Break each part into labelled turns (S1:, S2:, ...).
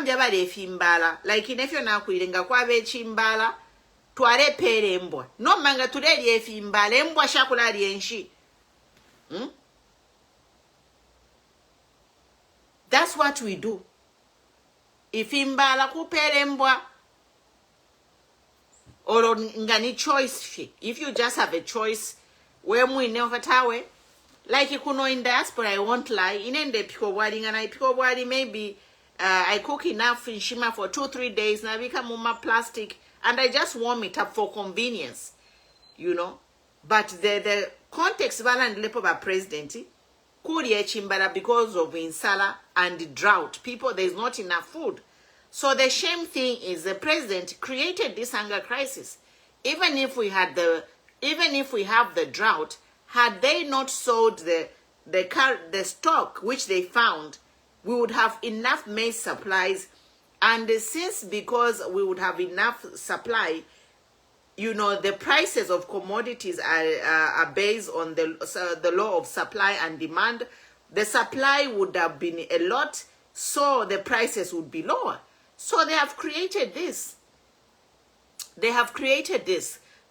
S1: Zambia bali efimbala like inefyo nakuilenga kwabe Chimbala twale pere embwa no manga tuleli efimbala embwa shakulali enshi. That's what we do. Ifimbala kupere embwa or ngani choice fi. If you just have a choice where we never tawe like ikuno in diaspora, I won't lie, inende piko wali and I piko wali maybe I cook enough in shima for 2-3 days na become muma plastic and I just warm it up for convenience, you know. But the context and lepo ba president kuriye Chimbala because of insala and drought. People, there's not enough food. So the shame thing is the president created this hunger crisis. Even if we have the drought, had they not sold the stock which they found, we would have enough maize supplies. And since because we would have enough supply, you know, the prices of commodities are based on the law of supply and demand. The supply would have been a lot, so the prices would be lower. So they have created this.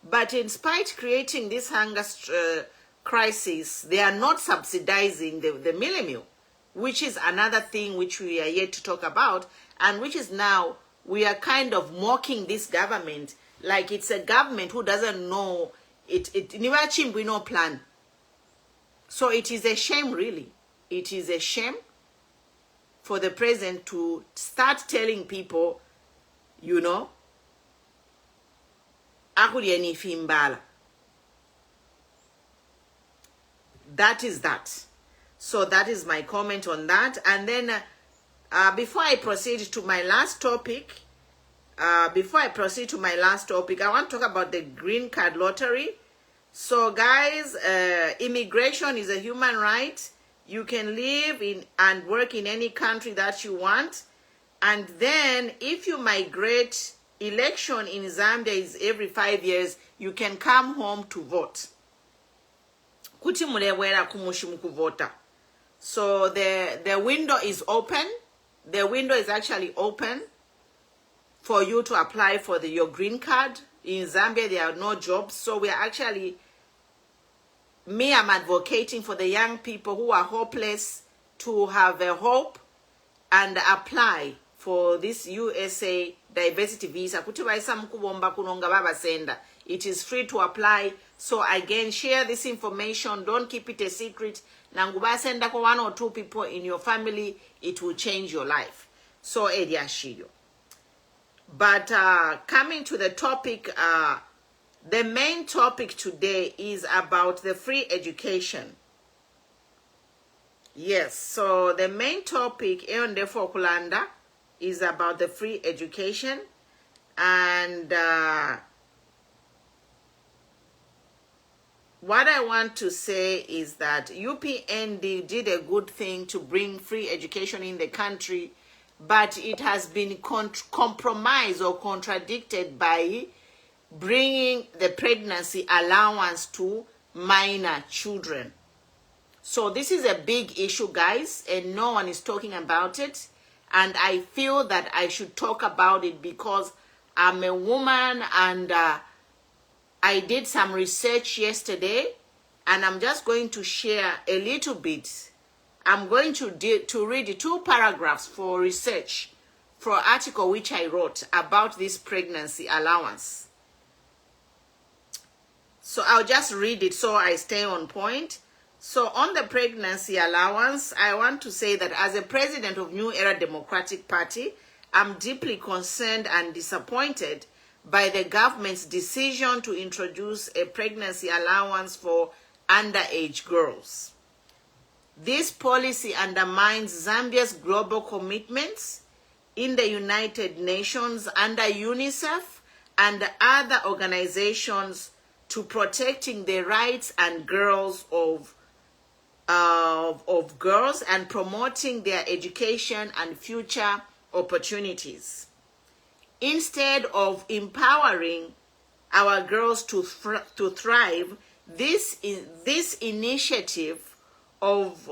S1: But in spite of creating this hunger crisis, they are not subsidizing the mealie meal, which is another thing which we are yet to talk about, and which is now we are kind of mocking this government like it's a government who doesn't know it. We no plan. So it is a shame, really. It is a shame for the president to start telling people, you know, akulieni fimbala. That is that. So that is my comment on that. And then before I proceed to my last topic, I want to talk about the green card lottery. So guys, immigration is a human right. You can live in and work in any country that you want. And then if you migrate, election in Zambia is every 5 years. You can come home to vote. Kuti mulewera kumushimu kuvota. So the window is open. The window is actually open for you to apply for your green card. In Zambia, there are no jobs. So we are actually, I'm advocating for the young people who are hopeless to have a hope and apply for this USA diversity visa. It is free to apply. So again, share this information. Don't keep it a secret. Nanguba senda ko 1 or 2 people in your family, it will change your life. So ediashiyo. But coming to the topic, the main topic today is about the free education. Yes, so the main topic on the Fokulanda is about the free education. And what I want to say is that UPND did a good thing to bring free education in the country, but it has been compromised or contradicted by bringing the pregnancy allowance to minor children. So this is a big issue, guys, and no one is talking about it. And I feel that I should talk about it because I'm a woman and I did some research yesterday, and I'm just going to share a little bit. I'm going to read 2 paragraphs for research for an article which I wrote about this pregnancy allowance. So I'll just read it so I stay on point. So on the pregnancy allowance, I want to say that as a president of New Era Democratic Party, I'm deeply concerned and disappointed by the government's decision to introduce a pregnancy allowance for underage girls. This policy undermines Zambia's global commitments in the United Nations under UNICEF and other organizations to protecting the rights and girls of girls and promoting their education and future opportunities. Instead of empowering our girls to thrive, this initiative of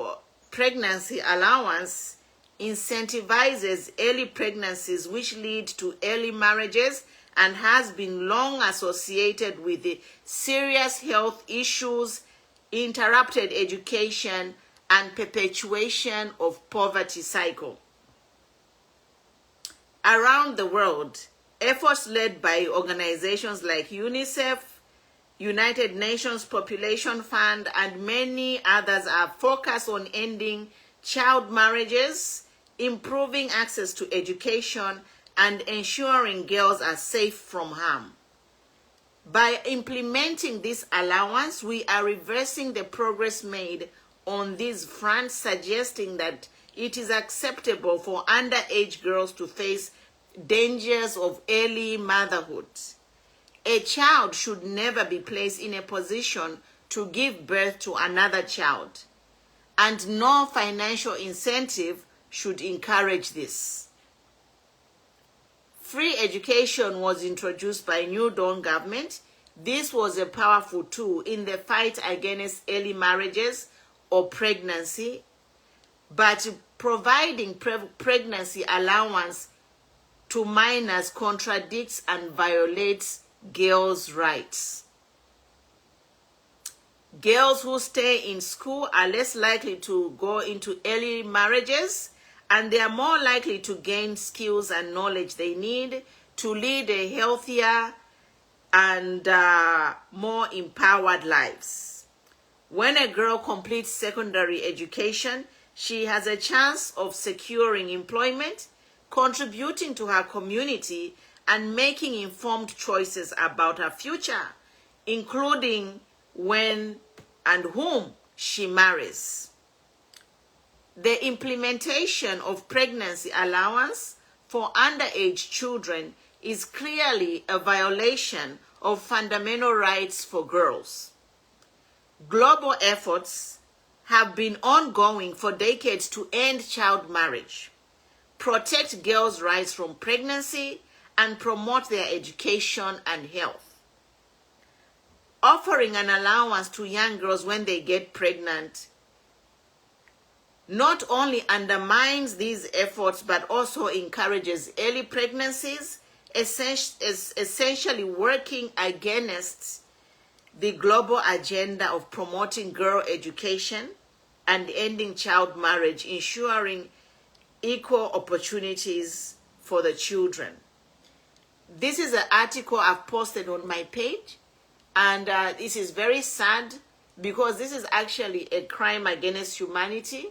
S1: pregnancy allowance incentivizes early pregnancies, which lead to early marriages, and has been long associated with the serious health issues, interrupted education, and perpetuation of poverty cycle. Around the world, efforts led by organizations like UNICEF, United Nations Population Fund, and many others are focused on ending child marriages, improving access to education, and ensuring girls are safe from harm. By implementing this allowance, we are reversing the progress made on these fronts, suggesting that it is acceptable for underage girls to face dangers of early motherhood. A child should never be placed in a position to give birth to another child, and no financial incentive should encourage this. Free education was introduced by New Dawn government. This was a powerful tool in the fight against early marriages or pregnancy, but providing pregnancy allowance to minors contradicts and violates girls' rights. Girls who stay in school are less likely to go into early marriages, and they are more likely to gain skills and knowledge they need to lead a healthier and more empowered lives. When a girl completes secondary education, she has a chance of securing employment, contributing to her community, and making informed choices about her future, including when and whom she marries. The implementation of pregnancy allowance for underage children is clearly a violation of fundamental rights for girls. Global efforts have been ongoing for decades to end child marriage, protect girls' rights from pregnancy, and promote their education and health. Offering an allowance to young girls when they get pregnant not only undermines these efforts, but also encourages early pregnancies, essentially working against the global agenda of promoting girl education and ending child marriage, ensuring equal opportunities for the children. This is an article I've posted on my page, and this is very sad because this is actually a crime against humanity.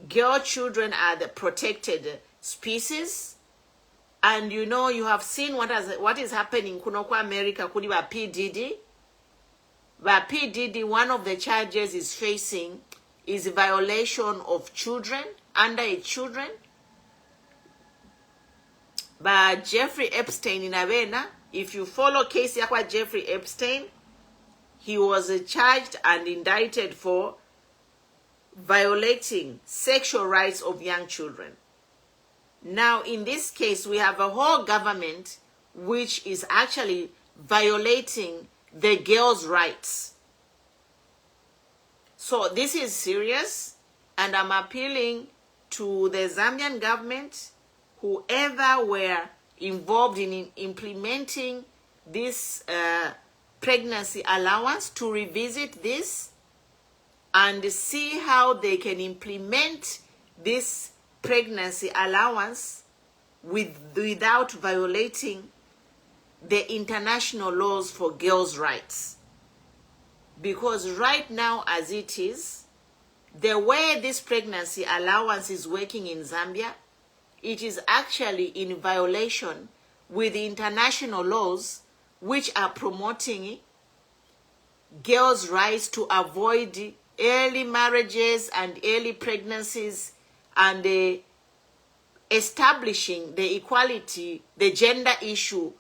S1: Girl children are the protected species, and you know, you have seen what is happening kuno kwa America kuli ba PDD. Ba PDD, one of the charges is facing is violation of children, underage children. By Jeffrey Epstein in Avena, if you follow case yakwa Jeffrey Epstein, he was charged and indicted for violating sexual rights of young children. Now, in this case, we have a whole government which is actually violating the girls' rights. So this is serious, and I'm appealing to the Zambian government, whoever were involved in implementing this pregnancy allowance, to revisit this and see how they can implement this pregnancy allowance without violating the international laws for girls' rights. Because right now, as it is, the way this pregnancy allowance is working in Zambia, it is actually in violation with the international laws which are promoting girls' rights to avoid early marriages and early pregnancies, and establishing the equality, the gender issue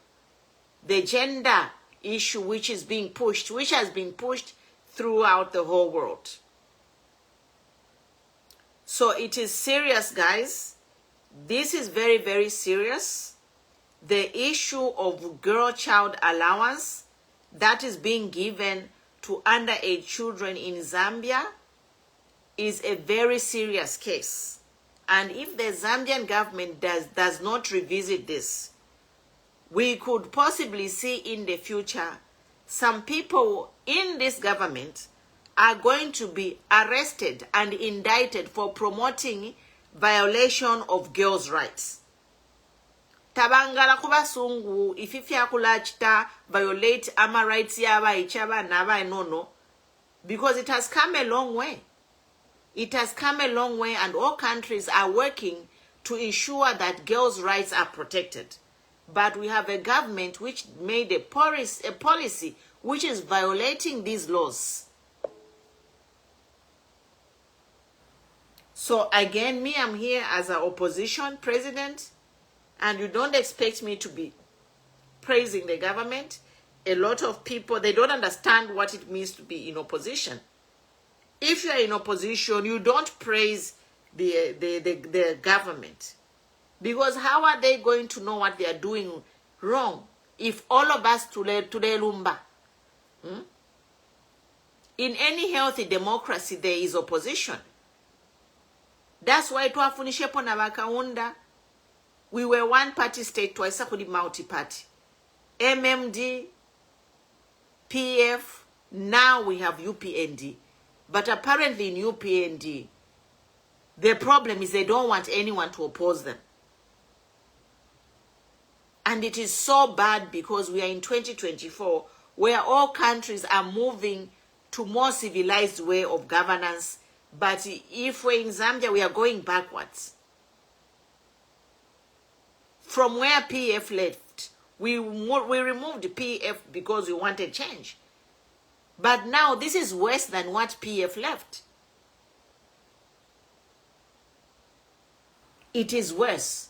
S1: which is being pushed, which has been pushed throughout the whole world. So it is serious, guys. This is very, very serious. The issue of girl-child allowance that is being given to underage children in Zambia is a very serious case. And if the Zambian government does not revisit this, we could possibly see in the future some people in this government are going to be arrested and indicted for promoting violation of girls' rights. Tabangala kubasungu ififya kulachita violate ama rights yaba ichaba naba no, because it has come a long way. It has come a long way, and all countries are working to ensure that girls' rights are protected. But we have a government which made a policy which is violating these laws. So again, me, I'm here as an opposition president, and you don't expect me to be praising the government. A lot of people, they don't understand what it means to be in opposition. If you are in opposition, you don't praise the government. Because how are they going to know what they are doing wrong if all of us today lumba? In any healthy democracy, there is opposition. That's why twafunishepo na bakaunda. We were one party state, twice kuli multi-party. MMD, PF, now we have UPND. But apparently in UPND, the problem is they don't want anyone to oppose them. And it is so bad because we are in 2024, where all countries are moving to more civilized way of governance. But if we're in Zambia, we are going backwards. From where PF left, we removed PF because we wanted change. But now this is worse than what PF left. It is worse.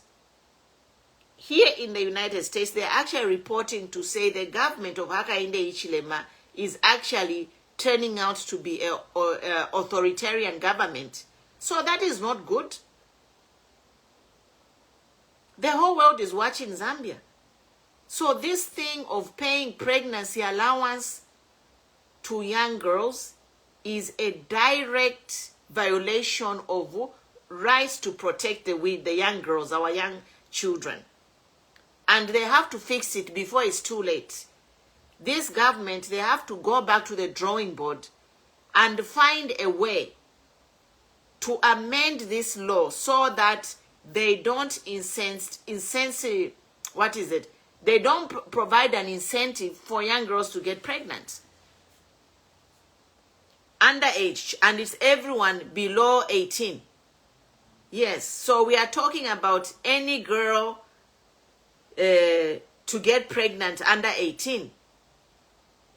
S1: Here in the United States, they're actually reporting to say the government of Hakainde Hichilema is actually turning out to be an authoritarian government. So that is not good. The whole world is watching Zambia. So this thing of paying pregnancy allowance to young girls is a direct violation of rights to protect the young girls, our young children. And they have to fix it before it's too late. This government, they have to go back to the drawing board and find a way to amend this law so that they don't they don't provide an incentive for young girls to get pregnant. Underage, and it's everyone below 18. Yes, so we are talking about any girl to get pregnant under 18.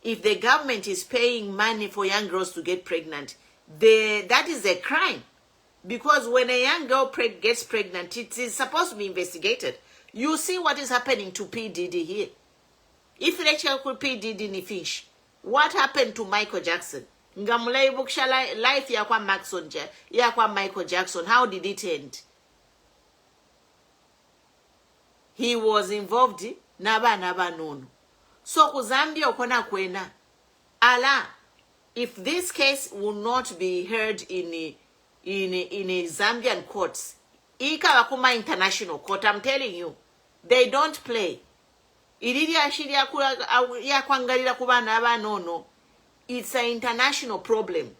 S1: If the government is paying money for young girls to get pregnant, that is a crime. Because when a young girl gets pregnant, it is supposed to be investigated. You see what is happening to P. Diddy here. If Rachel could P. Diddy ni fish, what happened to Michael Jackson? Ngamulai bukshala life ya kwa Michael Jackson. How did it end? He was involved naba nono. So Zambia okona kwena. Allah, if this case will not be heard in a Zambian courts, ikawakuma international court, I'm telling you, they don't play. It's an international problem.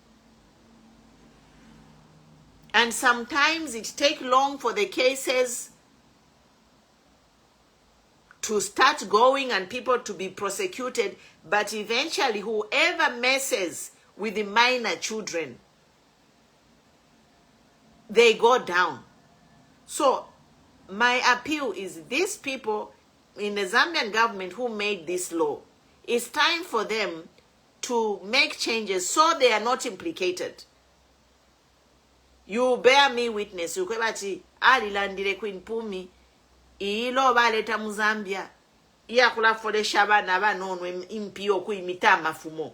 S1: And sometimes it takes long for the cases to start going and people to be prosecuted, but eventually whoever messes with the minor children, they go down. So my appeal is these people in the Zambian government who made this law, it's time for them to make changes so they are not implicated. You bear me witness. Ukwebati alilandire Queen Pumi ilo baleta mu Zambia iya kula fode shaba na banonwe impio kuimita mafumo.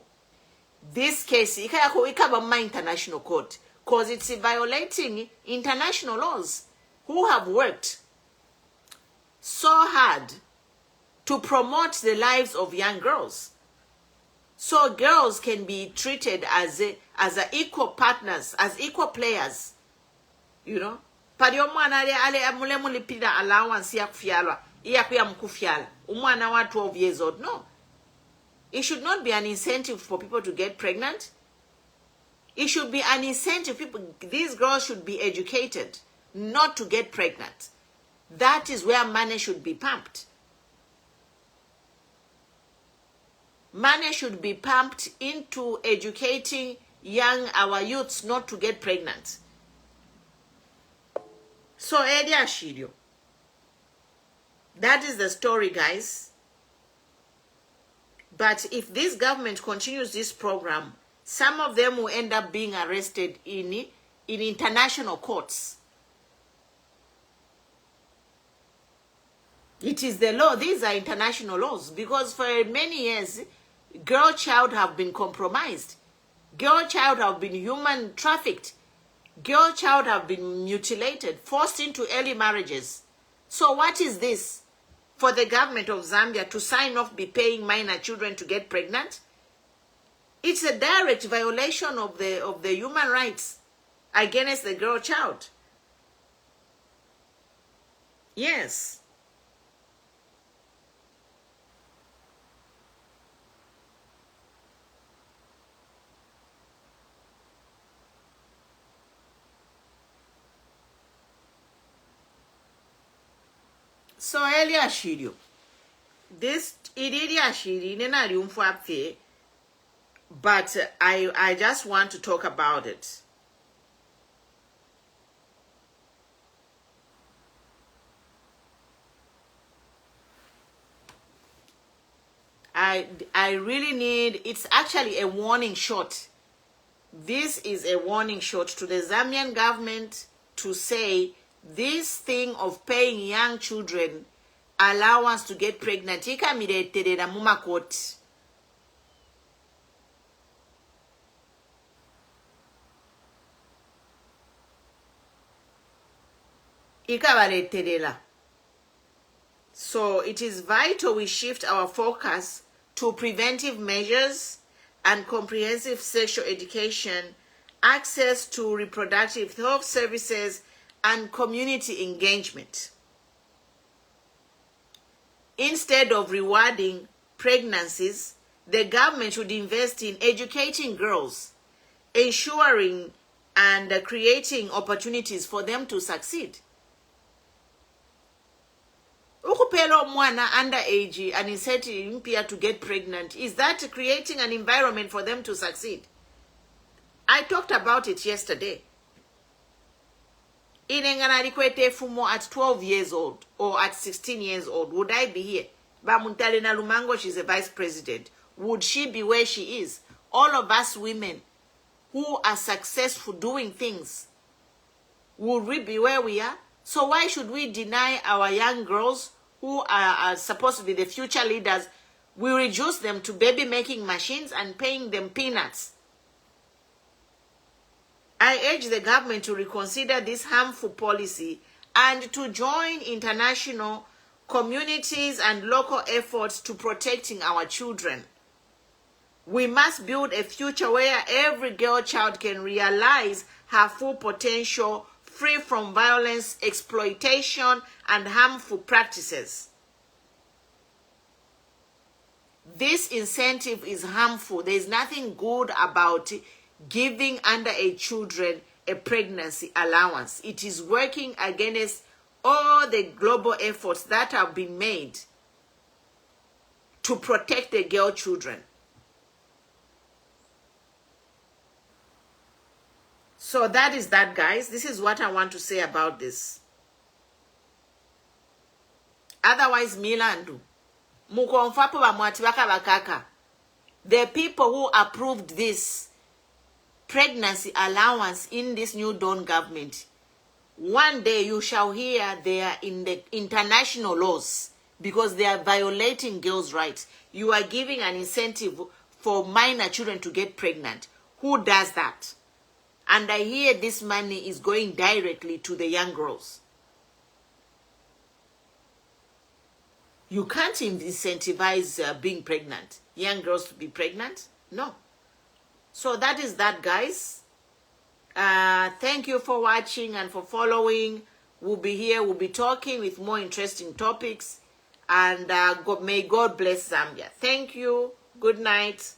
S1: This case ikaba ma international court because it's violating international laws who have worked so hard to promote the lives of young girls. So girls can be treated as equal partners, as equal players, you know. pali omwana ale mule mulipira allowance ya kufyalwa iya kuya mkufyala umwana wa 12 years old. No, it should not be an incentive for people to get pregnant. It should be an incentive. These girls should be educated not to get pregnant. That is where money should be pumped. Money should be pumped into educating our youths not to get pregnant. So, Edia Shirio. That is the story, guys. But if this government continues this program, some of them will end up being arrested in international courts. It is the law. These are international laws, because for many years, girl child have been compromised. Girl child have been human trafficked. Girl child have been mutilated, forced into early marriages. So what is this? For the government of Zambia to sign off be paying minor children to get pregnant? It's a direct violation of the human rights against the girl child. Yes. So earlier Shirio. This ididia Shiri nena riumfuapfe, but I just want to talk about it. I really need, it's actually a warning shot. This is a warning shot to the Zambian government to say this thing of paying young children allowance to get pregnant ikamireterera mu makoti. Ikabareterera. So it is vital we shift our focus to preventive measures and comprehensive sexual education, access to reproductive health services, and community engagement. Instead of rewarding pregnancies, the government should invest in educating girls, ensuring and creating opportunities for them to succeed. Ukupelo mwana underage and incentive impia to get pregnant, is that creating an environment for them to succeed? I talked about it yesterday. Inengana rikwete fumo at 12 years old or at 16 years old. Would I be here? Bamuntalena Lumango, she's a vice president. Would she be where she is? All of us women who are successful doing things, would we be where we are? So why should we deny our young girls who are supposed to be the future leaders? We reduce them to baby making machines and paying them peanuts. I urge the government to reconsider this harmful policy and to join international communities and local efforts to protecting our children. We must build a future where every girl child can realize her full potential, free from violence, exploitation, and harmful practices. This incentive is harmful. There is nothing good about giving underage children a pregnancy allowance. It is working against all the global efforts that have been made to protect the girl children. So that is that, guys. This is what I want to say about this. Otherwise, Milandu. The people who approved this pregnancy allowance in this new Dawn government, one day you shall hear they are in the international laws because they are violating girls' rights. You are giving an incentive for minor children to get pregnant. Who does that? And I hear this money is going directly to the young girls. You can't incentivize being pregnant, young girls to be pregnant. No. So that is that, guys. Thank you for watching and for following. we'll be here, we'll be talking with more interesting topics. And may God bless Zambia. Thank you. Good night.